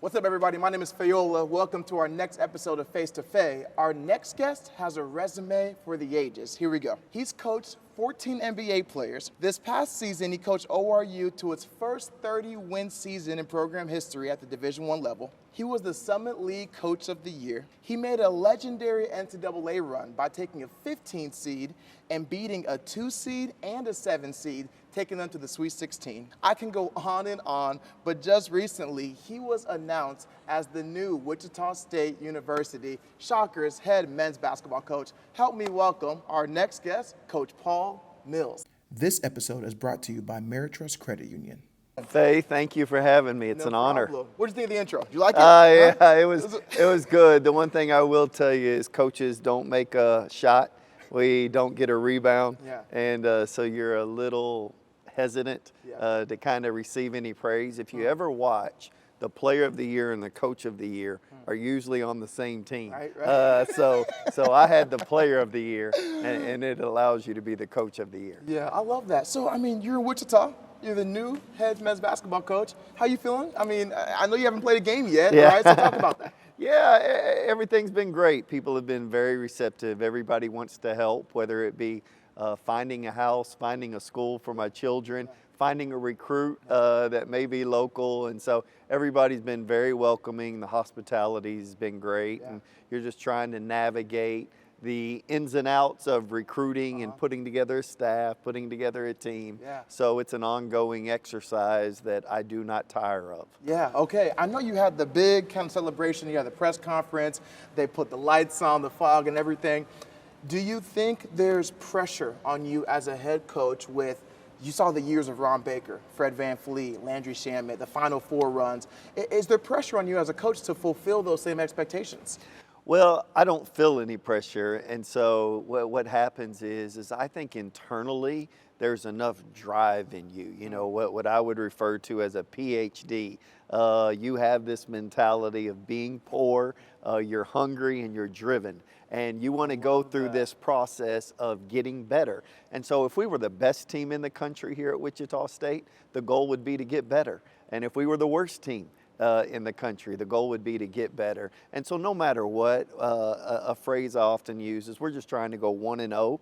What's up, everybody? My name is Fayola. Welcome to our next episode of Face to Faye. Our next guest has a resume for the ages. Here we go. He's coached 14 NBA players. This past season, he coached ORU to its first 30-win season in program history at the Division I level. He was the Summit League Coach of the Year. He made a legendary NCAA run by taking a 15 seed and beating a 2 seed and a 7 seed, taking them to the Sweet 16. I can go on and on, but just recently, he was announced as the new Wichita State University Shockers head men's basketball coach. Help me welcome our next guest, Coach Paul Mills. This episode is brought to you by Meritrust Credit Union. Faye, thank you for having me. It's an honor. What did you think of the intro? Did you like it? Yeah, it was good. The one thing I will tell you is coaches don't make a shot. We don't get a rebound. Yeah. And so you're a little hesitant to kind of receive any praise. If you ever watch, the player of the year and the coach of the year are usually on the same team. Right. So I had the player of the year, and it allows you to be the coach of the year. Yeah, I love that. So, I mean, you're in Wichita. You're the new head men's basketball coach. How you feeling? I mean, I know you haven't played a game yet, Yeah. right? So talk about that. Yeah, everything's been great. People have been very receptive. Everybody wants to help, whether it be finding a house, finding a school for my children, finding a recruit that may be local. And so everybody's been very welcoming. The hospitality's been great. And you're just trying to navigate the ins and outs of recruiting and putting together a staff, putting together a team. Yeah. So it's an ongoing exercise that I do not tire of. Yeah, okay. I know you had the big kind of celebration. You had the press conference. They put the lights on, the fog and everything. Do you think there's pressure on you as a head coach with, you saw the years of Ron Baker, Fred VanVleet, Landry Shamet, the Final Four runs. Is there pressure on you as a coach to fulfill those same expectations? Well, I don't feel any pressure, and so what happens is I think internally there's enough drive in you. You know, what I would refer to as a PhD. You have this mentality of being poor, you're hungry, and you're driven. And you want to go through this process of getting better. And so if we were the best team in the country here at Wichita State, the goal would be to get better. And if we were the worst team in the country, the goal would be to get better. And so no matter what, a phrase I often use is we're just trying to go 1-0.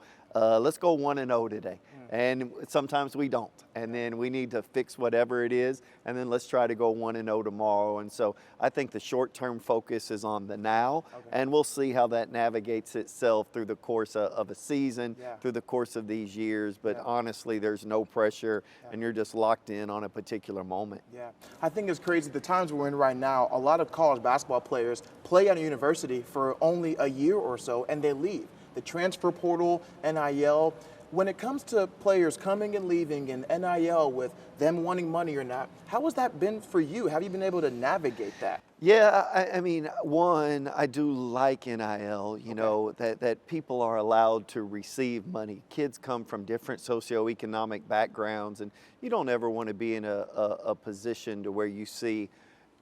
Let's go 1-0 today. And sometimes we don't. And then we need to fix whatever it is. And then let's try to go 1-0 tomorrow. And so I think the short-term focus is on the now. And we'll see how that navigates itself through the course of a season, through the course of these years. But honestly, there's no pressure. And you're just locked in on a particular moment. Yeah. I think it's crazy. The times we're in right now, a lot of college basketball players play at a university for only a year or so, and they leave. The transfer portal, NIL. When it comes to players coming and leaving and NIL with them wanting money or not, how has that been for you? Have you been able to navigate that? Yeah, I mean, one, I do like NIL, you know, that people are allowed to receive money. Kids come from different socioeconomic backgrounds, and you don't ever want to be in a position to where you see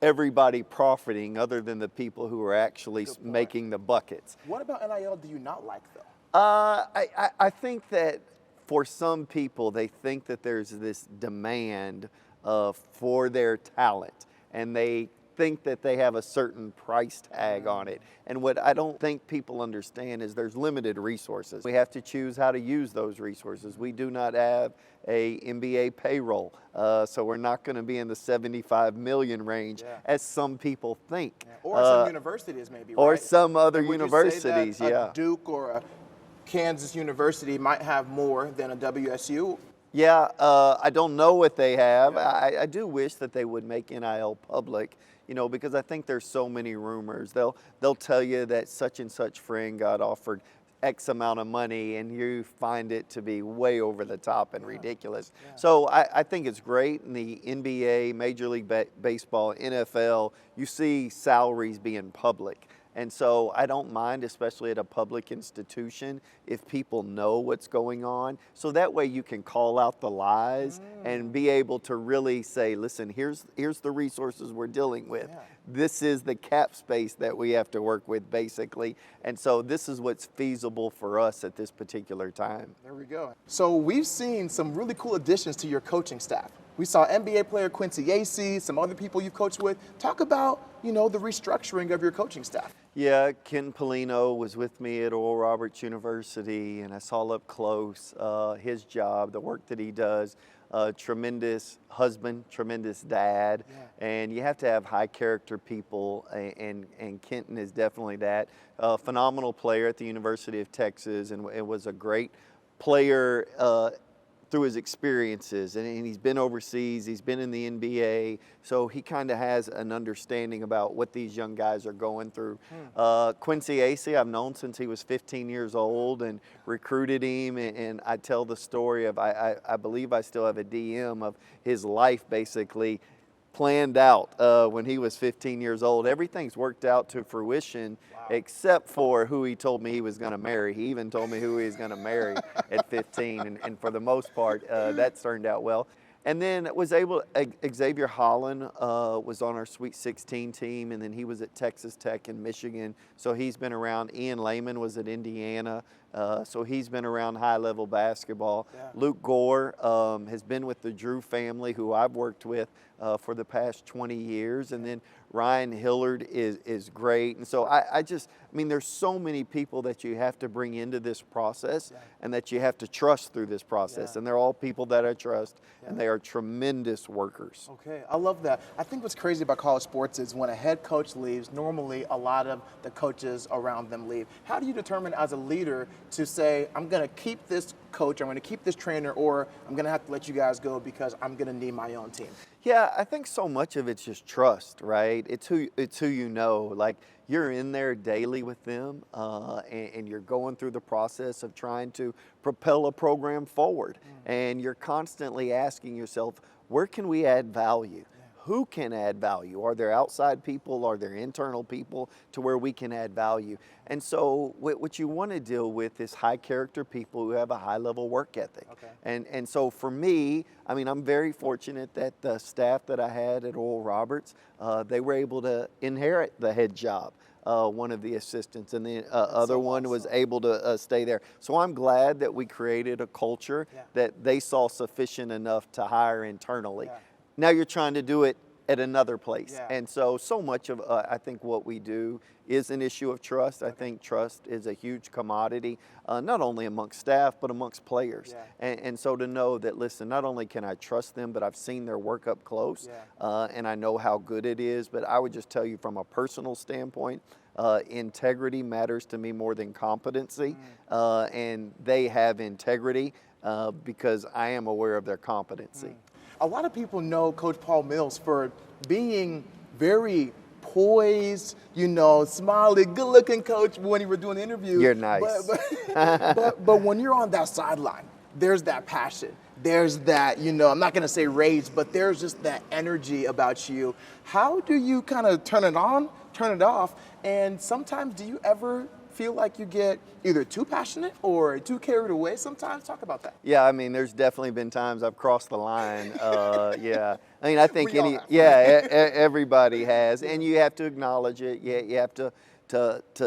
everybody profiting other than the people who are actually making the buckets. What about NIL do you not like, though? I think that for some people, they think that there's this demand for their talent, and they think that they have a certain price tag on it. And what I don't think people understand is there's limited resources. We have to choose how to use those resources. We do not have a NBA payroll, so we're not going to be in the 75 million range as some people think. Or some universities maybe, or right? some other Would universities, you say that a Duke or a Kansas University might have more than a WSU? Yeah, I don't know what they have. I do wish that they would make NIL public, you know, because I think there's so many rumors. They'll tell you that such and such friend got offered X amount of money, and you find it to be way over the top and ridiculous. So I think it's great in the NBA, Major League Baseball, NFL, you see salaries being public. And so I don't mind, especially at a public institution, if people know what's going on. So that way you can call out the lies and be able to really say, listen, here's the resources we're dealing with. This is the cap space that we have to work with, basically. And so this is what's feasible for us at this particular time. There we go. So we've seen some really cool additions to your coaching staff. We saw NBA player Quincy Acey, some other people you've coached with. Talk about, the restructuring of your coaching staff. Yeah, Ken Polino was with me at Oral Roberts University, and I saw up close his job, the work that he does. Tremendous husband, tremendous dad, and you have to have high character people, and Kenton is definitely that. Phenomenal player at the University of Texas, and it was a great player through his experiences, and he's been overseas, he's been in the NBA, so he kind of has an understanding about what these young guys are going through. Quincy Acey, I've known since he was 15 years old and recruited him, and I tell the story of, I believe I still have a DM of his life basically planned out when he was 15 years old. Everything's worked out to fruition. Except for who he told me he was going to marry. He even told me who he was going to marry at 15, and for the most part, that's turned out well. And then Xavier Holland was on our Sweet 16 team, and then he was at Texas Tech in Michigan, so he's been around. Ian Lehman was at Indiana, so he's been around high-level basketball. Luke Gore has been with the Drew family, who I've worked with for the past 20 years, and then Ryan Hillard is great. And so I mean, there's so many people that you have to bring into this process and that you have to trust through this process. And they're all people that I trust, and they are tremendous workers. Okay, I love that. I think what's crazy about college sports is when a head coach leaves, normally a lot of the coaches around them leave. How do you determine as a leader to say, I'm going to keep this coach, I'm going to keep this trainer, or I'm going to have to let you guys go because I'm going to need my own team? Yeah, I think so much of it's just trust, right? It's who you know. Like, you're in there daily with them, and you're going through the process of trying to propel a program forward. And you're constantly asking yourself, where can we add value? Who can add value? Are there outside people? Are there internal people to where we can add value? And so what you want to deal with is high character people who have a high level work ethic. And so for me, I mean, I'm very fortunate that the staff that I had at Oral Roberts, they were able to inherit the head job. One of the assistants, and the other one was able to stay there. So I'm glad that we created a culture that they saw sufficient enough to hire internally. Now you're trying to do it at another place. And so much of, I think what we do is an issue of trust. I think trust is a huge commodity, not only amongst staff, but amongst players. And so to know that, listen, not only can I trust them, but I've seen their work up close, and I know how good it is. But I would just tell you from a personal standpoint, integrity matters to me more than competency, and they have integrity because I am aware of their competency. A lot of people know Coach Paul Mills for being very poised, smiley, good-looking coach when you were doing the interview. You're nice. But when you're on that sideline, there's that passion. There's that, I'm not going to say rage, but there's just that energy about you. How do you kind of turn it on, turn it off? And sometimes do you ever feel like you get either too passionate or too carried away sometimes? Talk about that. Yeah, I mean, there's definitely been times I've crossed the line. I mean, I think everybody has, and you have to acknowledge it. You have to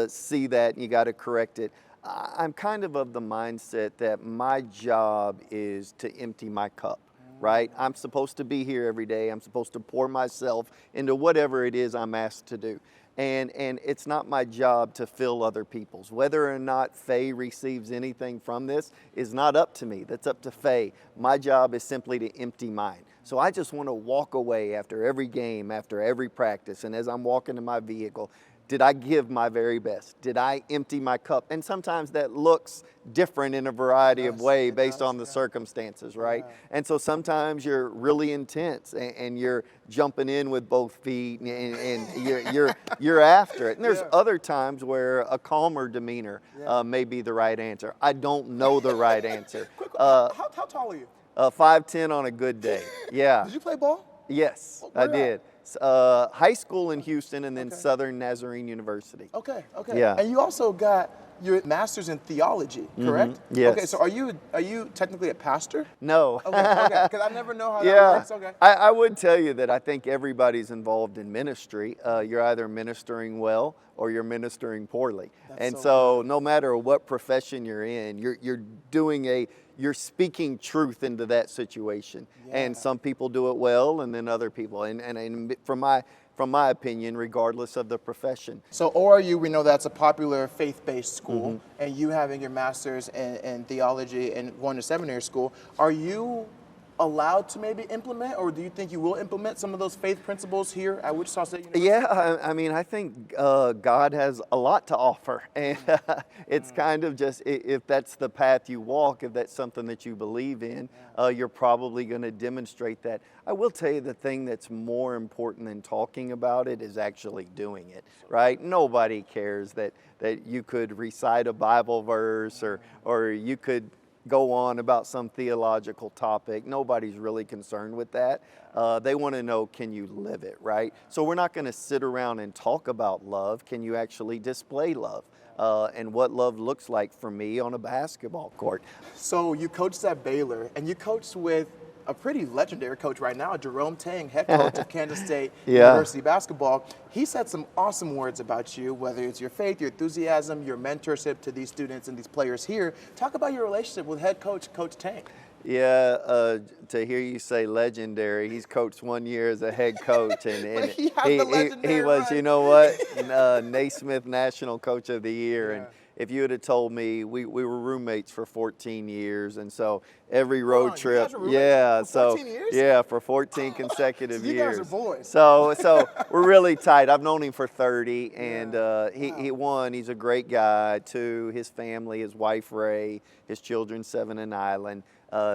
see that, and you got to correct it. I'm kind of the mindset that my job is to empty my cup. Right? I'm supposed to be here every day. I'm supposed to pour myself into whatever it is I'm asked to do. And it's not my job to fill other people's. Whether or not Faye receives anything from this is not up to me. That's up to Faye. My job is simply to empty mine. So I just want to walk away after every game, after every practice, and as I'm walking to my vehicle, did I give my very best? Did I empty my cup? And sometimes that looks different in a variety of ways based on the circumstances, right? And so sometimes you're really intense and you're jumping in with both feet and you're after it. And there's other times where a calmer demeanor may be the right answer. I don't know the right answer. How tall are you? 5'10" on a good day. Yeah. Did you play ball? Yes, I did. High school in Houston, and then Southern Nazarene University. Okay. Yeah. And you also got, your master's in theology, correct? Yes. Okay, so are you technically a pastor? No. Okay, because I never know how that works. Okay. I would tell you that I think everybody's involved in ministry. You're either ministering well or you're ministering poorly. And so no matter what profession you're in, you're speaking truth into that situation. Yeah. And some people do it well and then other people. And from my opinion, regardless of the profession. So ORU, we know that's a popular faith-based school, and you having your master's in theology and going to seminary school, are you allowed to maybe implement, or do you think you will implement some of those faith principles here at Wichita State University? Yeah, I mean, I think God has a lot to offer, and it's kind of just, if that's the path you walk, if that's something that you believe in, you're probably going to demonstrate that. I will tell you the thing that's more important than talking about it is actually doing it, right? Nobody cares that you could recite a Bible verse or you could go on about some theological topic. Nobody's really concerned with that. They want to know, can you live it, right? So we're not going to sit around and talk about love. Can you actually display love? And what love looks like for me on a basketball court. So you coached at Baylor, and you coached with a pretty legendary coach right now, Jerome Tang, head coach of Kansas State University basketball. He said some awesome words about you, whether it's your faith, your enthusiasm, your mentorship to these students and these players here. Talk about your relationship with head coach, Coach Tang. Yeah, to hear you say legendary, he's coached 1 year as a head coach, and he was, you know what, Naismith National Coach of the Year, and if you would have told me, we were roommates for 14 years, and so every road trip, for 14 years? yeah, for 14 consecutive so you years. guys are boys. So we're really tight. I've known him for 30, and he's a great guy. Two, his family, his wife Ray, his children 7 and Island.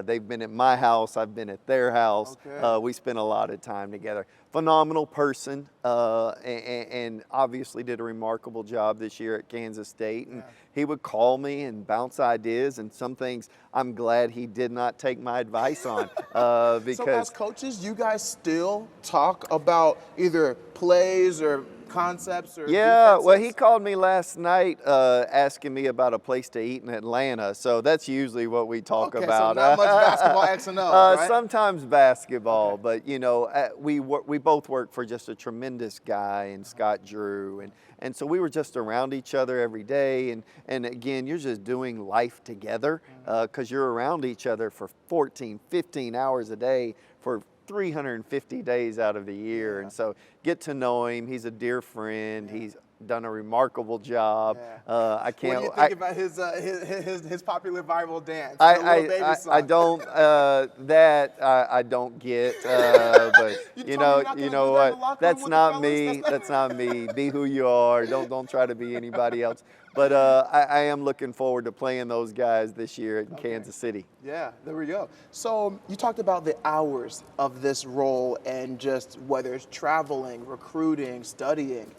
They've been at my house. I've been at their house. Okay. We spent a lot of time together. Phenomenal person, and obviously did a remarkable job this year at Kansas State. And he would call me and bounce ideas, and some things I'm glad he did not take my advice on. Because so as coaches, you guys still talk about either plays or concepts or defenses? Well, he called me last night asking me about a place to eat in Atlanta, so that's usually what we talk about. So not much basketball X and O, right? Sometimes basketball, but you know, we both work for just a tremendous guy in Scott Drew, and so we were just around each other every day, and again, you're just doing life together because you're around each other for 14, 15 hours a day for 350 days out of the year, and so get to know him. He's a dear friend. He's done a remarkable job. I can't. What do you think about his popular viral dance? I don't. I don't get. But you know what? That's not me. That's not me. Be who you are. Don't try to be anybody else. But I am looking forward to playing those guys this year in Kansas City. Yeah, there we go. So you talked about the hours of this role and just whether it's traveling, recruiting, studying.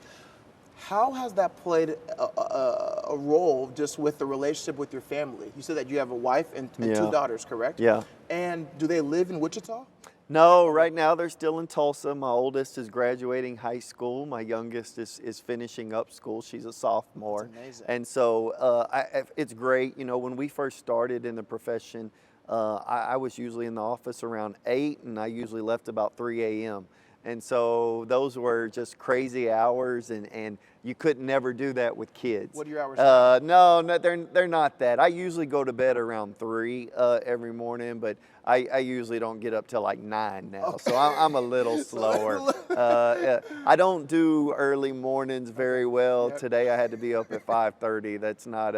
How has that played a role just with the relationship with your family? You said that you have a wife and 2 daughters, correct? Yeah. And do they live in Wichita? No, right now they're still in Tulsa. My oldest is graduating high school. My youngest is finishing up school. She's a sophomore. That's amazing. And so it's great. You know, when we first started in the profession, I was usually in the office around 8, and I usually left about 3 a.m. And so those were just crazy hours, and you could never do that with kids. What are your hours? No, they're not that. I usually go to bed around 3 every morning, but I usually don't get up till like 9 now. Okay. So I'm a little slower. I don't do early mornings very well. Yep. Today I had to be up at 5:30. That's not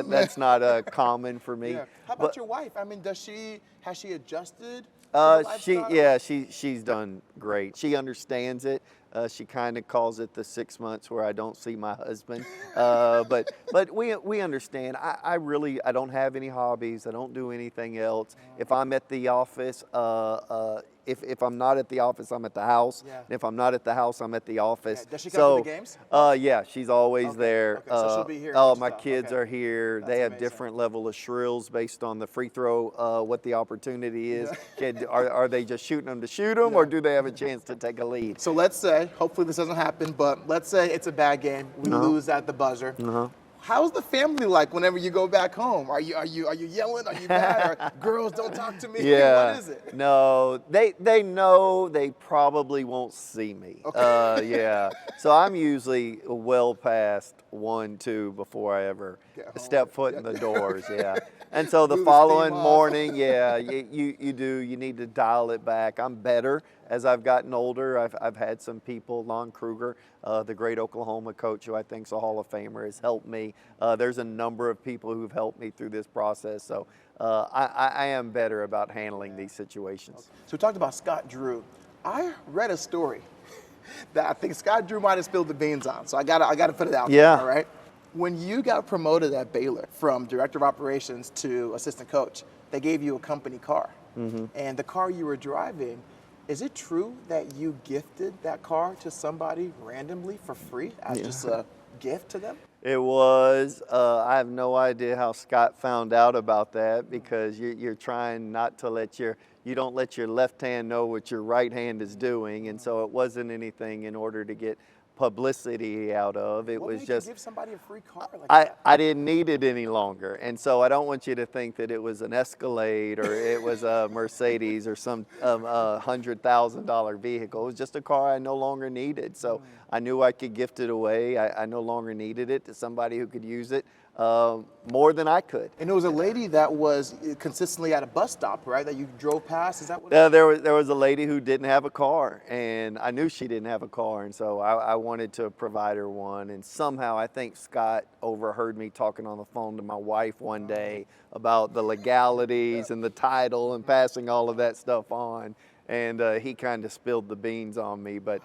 that's not common for me. Yeah. How about your wife? I mean, has she adjusted? She's done great. She understands it. She kind of calls it the 6 months where I don't see my husband. But we understand. I don't have any hobbies. I don't do anything else. If I'm at the office, if I'm not at the office, I'm at the house. Yeah. And if I'm not at the house, I'm at the office. Does she come to the games? Yeah, she's always there. Okay, so she'll be here. My kids are here. That's they have amazing. Different level of shrills based on the free throw, what the opportunity is. Yeah. Are they just shooting them to shoot them, or do they have a chance to take a lead? So let's say, hopefully this doesn't happen, but let's say it's a bad game. We lose at the buzzer. How's the family like whenever you go back home? Are you yelling? Are you mad? Or girls don't talk to me? Yeah. What is it? No, they know they probably won't see me. Okay. Yeah. So I'm usually well past 1, 2 before I ever step foot in the doors. Yeah. And so the Blew the following steam off. morning, yeah, you need to dial it back. I'm better as I've gotten older. I've had some people, Lon Kruger, the great Oklahoma coach who I think is a Hall of Famer, has helped me. There's a number of people who've helped me through this process. So I am better about handling these situations. So we talked about Scott Drew. I read a story that I think Scott Drew might have spilled the beans on. So I gotta put it out Yeah. there, all right? When you got promoted at Baylor from director of operations to assistant coach, they gave you a company car. And the car you were driving, is it true that you gifted that car to somebody randomly for free as just a gift to them? It was. I have no idea how Scott found out about that, because you're trying not to you don't let your left hand know what your right hand is doing, and so it wasn't anything in order to get publicity out of. It was just, you give somebody a free car like that? I didn't need it any longer, and so I don't want you to think that it was an Escalade or it was a Mercedes or some $100,000 vehicle. It was just a car I no longer needed. So I knew I could gift it away. I no longer needed it to somebody who could use it more than I could. And it was a lady that was consistently at a bus stop, right? That you drove past. Is that what? There was a lady who didn't have a car, and I knew she didn't have a car, and so I wanted to provide her one. And somehow I think Scott overheard me talking on the phone to my wife one day about the legalities and the title and passing all of that stuff on. And he kind of spilled the beans on me, but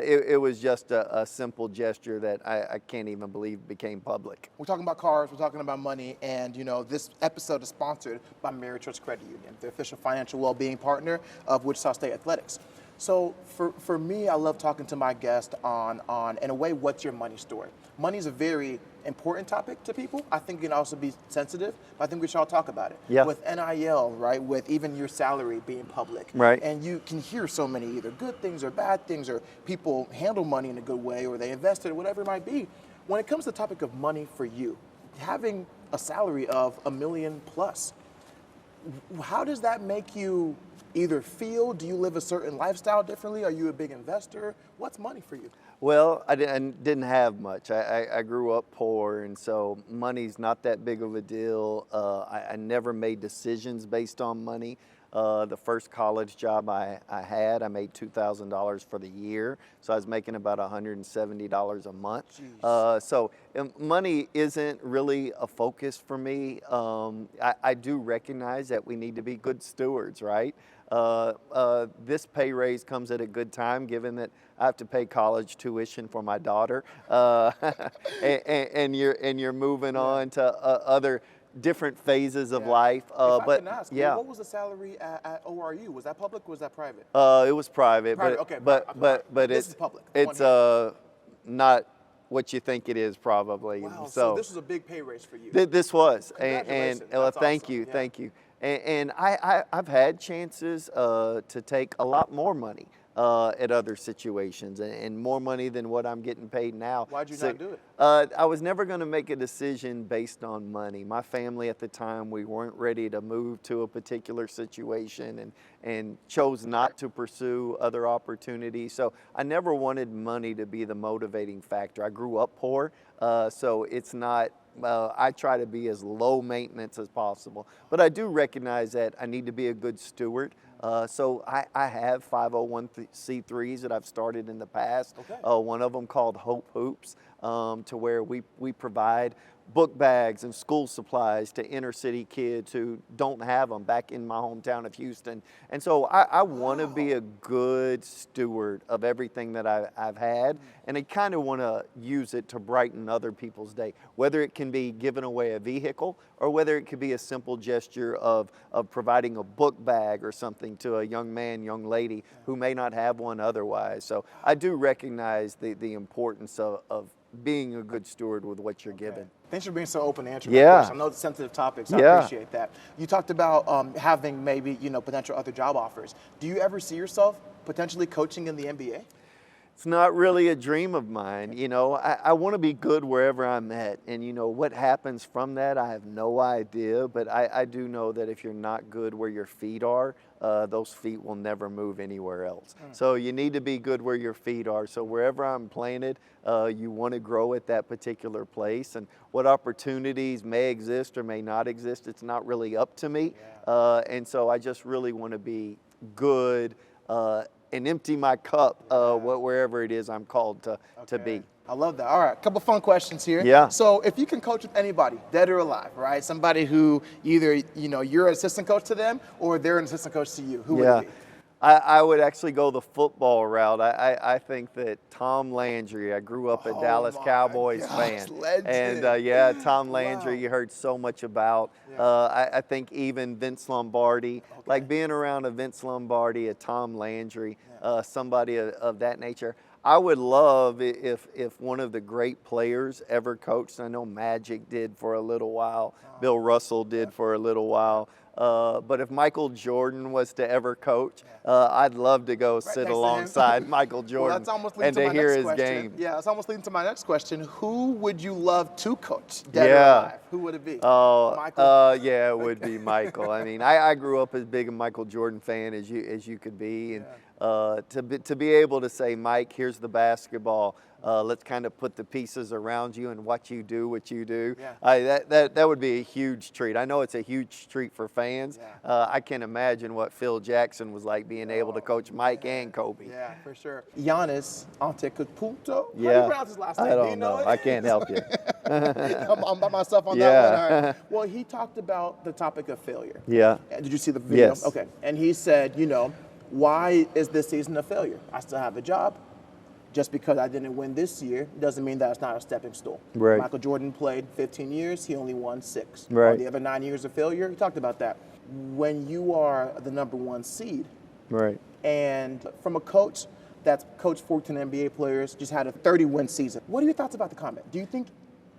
it was just a simple gesture that I can't even believe became public. We're talking about cars, we're talking about money, and this episode is sponsored by Ameritrust Credit Union, the official financial well-being partner of Wichita State Athletics. So for me, I love talking to my guest on in a way, what's your money story? Money is a very important topic to people. I think it can also be sensitive, but I think we should all talk about it. Yeah. With NIL, right? With even your salary being public. Right. And you can hear so many either good things or bad things, or people handle money in a good way, or they invest it, or whatever it might be. When it comes to the topic of money for you, having a salary of $1 million plus, how does that make you either feel? Do you live a certain lifestyle differently? Are you a big investor? What's money for you? Well, I didn't have much. I grew up poor, and so money's not that big of a deal. I never made decisions based on money. The first college job I had, I made $2,000 for the year, so I was making about $170 a month. So money isn't really a focus for me. I do recognize that we need to be good stewards, right? This pay raise comes at a good time, given that I have to pay college tuition for my daughter, and you're moving on to other different phases of life. If I But can ask, yeah, what was the salary at ORU? Was that public or was that private? it was private, Private, but okay, but this it's is public. it's not what you think it is, probably. Wow, so this was a big pay raise for you. This was, and Congratulations. thank That's you, awesome. Yeah. thank you. And I've had chances to take a lot more money at other situations, and more money than what I'm getting paid now. Why'd you not do it? I was never going to make a decision based on money. My family at the time, we weren't ready to move to a particular situation, and chose not to pursue other opportunities. So I never wanted money to be the motivating factor. I grew up poor, so it's not. I try to be as low maintenance as possible, but I do recognize that I need to be a good steward. So I have 501c3s that I've started in the past. Okay. One of them called Hope Hoops, to where we provide book bags and school supplies to inner city kids who don't have them back in my hometown of Houston. And so I want to be a good steward of everything that I've had, and I kind of want to use it to brighten other people's day, whether it can be giving away a vehicle or whether it could be a simple gesture of providing a book bag or something to a young man, young lady who may not have one otherwise. So I do recognize the importance of being a good steward with what you're given. Thanks for being so open to answering my Yeah. question. I know it's sensitive topics. I Yeah. appreciate that. You talked about having maybe potential other job offers. Do you ever see yourself potentially coaching in the NBA? It's not really a dream of mine. You know, I want to be good wherever I'm at. And, you know, what happens from that, I have no idea. But I do know that if you're not good where your feet are, those feet will never move anywhere else. So you need to be good where your feet are. So wherever I'm planted, you want to grow at that particular place. And what opportunities may exist or may not exist, it's not really up to me. And so I just really want to be good and empty my cup wherever it is I'm called to be. I love that. All right, a couple fun questions here. Yeah. So if you can coach with anybody, dead or alive, right? Somebody who either, you know, you're an assistant coach to them or they're an assistant coach to you. Who would it be? I would actually go the football route. I think that Tom Landry, I grew up a Dallas Cowboys fan. Legend. And Tom Landry, you heard so much about. I think even Vince Lombardi, like being around a Vince Lombardi, a Tom Landry, somebody of that nature. I would love if one of the great players ever coached. I know Magic did for a little while. Bill Russell did for a little while. But if Michael Jordan was to ever coach, I'd love to go sit alongside Michael Jordan and to hear his game. Yeah, that's almost leading to my next question. Who would you love to coach, dead or alive? Who would it be? Michael? Yeah, it would be Michael. I mean, I grew up as big a Michael Jordan fan as you could be. And to be able to say, Mike, here's the basketball. Let's kind of put the pieces around you and watch you do what you do. That would be a huge treat. I know it's a huge treat for fans. I can imagine what Phil Jackson was like being able to coach Mike and Kobe. Yeah, for sure. Giannis Antetokounmpo. How do Yeah. you pronounce his last name? I Do you don't know know. it? I can't help you. I'm by myself on that one. All right. Well, he talked about the topic of failure. Yeah. Did you see the video? Yes. Okay. And he said, you know, why is this season a failure? I still have a job. Just because I didn't win this year doesn't mean that it's not a stepping stool. Right. Michael Jordan played 15 years. He only won 6. Right. The other 9 years of failure, he talked about that. When you are the number 1 seed, Right. and from a coach that's coached 14 NBA players, just had a 30-win season, what are your thoughts about the comment? Do you think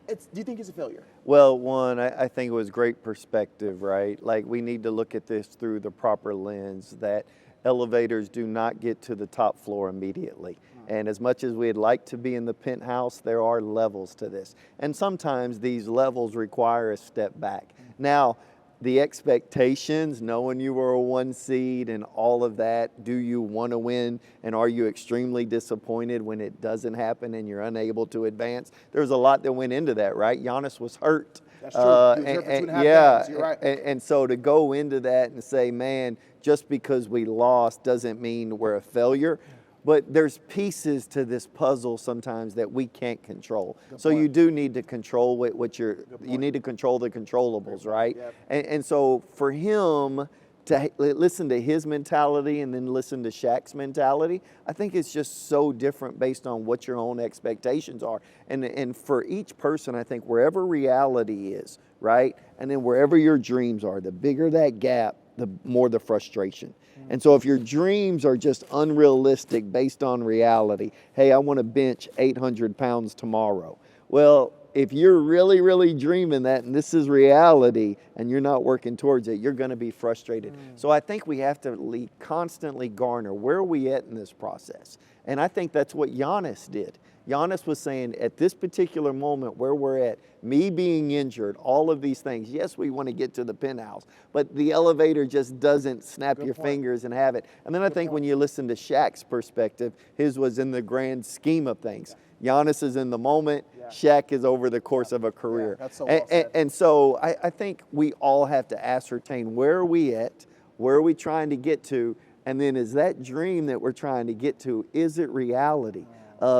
it's a failure? Well, one, I think it was great perspective, right? Like, we need to look at this through the proper lens that elevators do not get to the top floor immediately. And as much as we'd like to be in the penthouse, there are levels to this. And sometimes these levels require a step back. Now, the expectations, knowing you were a 1 seed and all of that, do you want to win? And are you extremely disappointed when it doesn't happen and you're unable to advance? There's a lot that went into that, right? Giannis was hurt. That's true. He was hurt for 2.5 games. You're right. And so to go into that and say, man, just because we lost doesn't mean we're a failure. But there's pieces to this puzzle sometimes that we can't control. So you do need to control you need to control the controllables, right? And so for him to listen to his mentality and then listen to Shaq's mentality, I think it's just so different based on what your own expectations are. And for each person, I think wherever reality is, right? And then wherever your dreams are, the bigger that gap, the more the frustration. And so if your dreams are just unrealistic based on reality, hey, I want to bench 800 pounds tomorrow. Well, if you're really, really dreaming that and this is reality and you're not working towards it, you're going to be frustrated. So I think we have to constantly garner, where are we at in this process? And I think that's what Giannis did. Giannis was saying, at this particular moment where we're at, me being injured, all of these things, yes, we want to get to the penthouse, but the elevator just doesn't snap your fingers and have it. And then I think when you listen to Shaq's perspective, his was in the grand scheme of things. Giannis is in the moment, Shaq is over the course of a career. That's so well said. And so I think we all have to ascertain, where are we at, where are we trying to get to, and then is that dream that we're trying to get to, is it reality?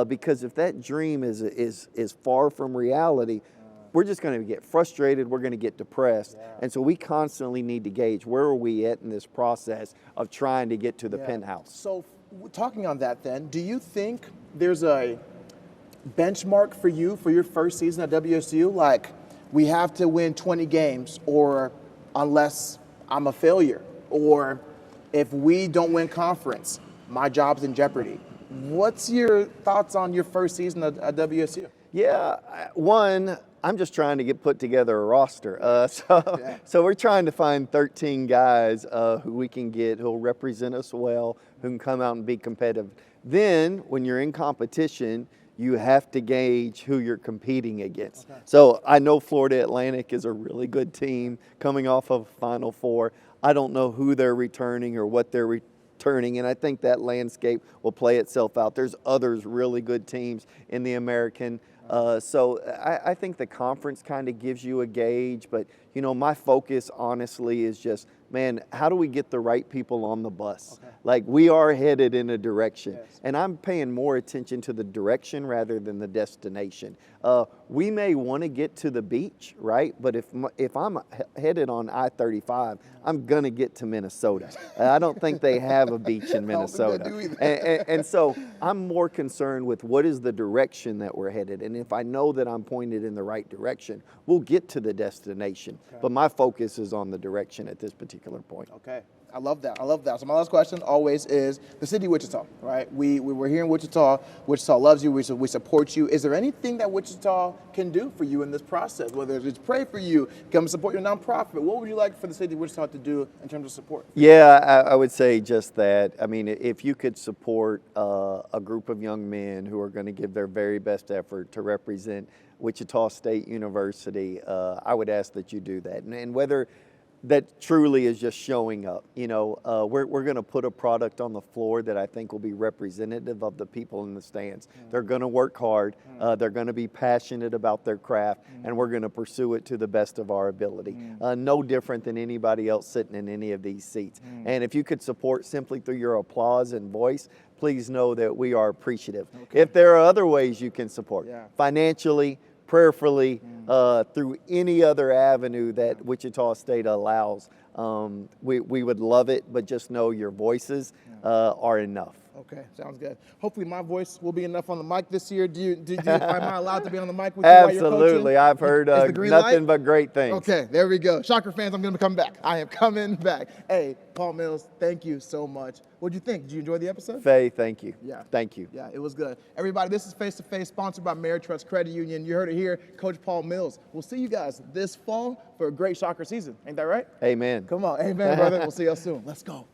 Because if that dream is far from reality, we're just going to get frustrated, we're going to get depressed. And so we constantly need to gauge, where are we at in this process of trying to get to the penthouse. So talking on that then, do you think there's a benchmark for you for your first season at WSU? Like, we have to win 20 games or unless I'm a failure, or if we don't win conference, my job's in jeopardy. What's your thoughts on your first season at WSU? Yeah, one, I'm just trying to put together a roster. So we're trying to find 13 guys who we can get, who'll represent us well, who can come out and be competitive. Then when you're in competition, you have to gauge who you're competing against. Okay. So I know Florida Atlantic is a really good team coming off of Final Four. I don't know who they're returning or what they're returning, and I think that landscape will play itself out. There's others really good teams in the American. So I think the conference kind of gives you a gauge, but you know, my focus honestly is just, man, how do we get the right people on the bus? Okay. Like, we are headed in a direction, yes. And I'm paying more attention to the direction rather than the destination. We may want to get to the beach, right? But if I'm headed on I-35, I'm gonna get to Minnesota. I don't think they have a beach in Minnesota, and so I'm more concerned with what is the direction that we're headed. And if I know that I'm pointed in the right direction, we'll get to the destination. Okay. But my focus is on the direction at this particular point. Okay. I love that. I love that. So my last question always is the city of Wichita, right? We're here in Wichita. Wichita loves you. We support you. Is there anything that Wichita can do for you in this process? Whether it's pray for you, come support your nonprofit. What would you like for the city of Wichita to do in terms of support? Yeah, I would say just that. I mean, if you could support a group of young men who are going to give their very best effort to represent Wichita State University, I would ask that you do that. And whether that truly is just showing up. You know, we're going to put a product on the floor that I think will be representative of the people in the stands. They're going to work hard. They're going to be passionate about their craft, and we're going to pursue it to the best of our ability. No different than anybody else sitting in any of these seats. And if you could support simply through your applause and voice, please know that we are appreciative. Okay. If there are other ways you can support, financially, prayerfully, through any other avenue that Wichita State allows, we would love it, but just know your voices are enough. Okay, sounds good. Hopefully my voice will be enough on the mic this year. Am I allowed to be on the mic with you while you're coaching? Absolutely. I've heard nothing but great things. Okay, there we go. Shocker fans, I'm going to come back. I am coming back. Hey, Paul Mills, thank you so much. What'd you think? Did you enjoy the episode? Faye, thank you. Yeah. Thank you. Yeah, it was good. Everybody, this is Face to Face, sponsored by Ameritrust Credit Union. You heard it here, Coach Paul Mills. We'll see you guys this fall for a great Shocker season. Ain't that right? Amen. Come on. Amen, brother. We'll see you soon. Let's go.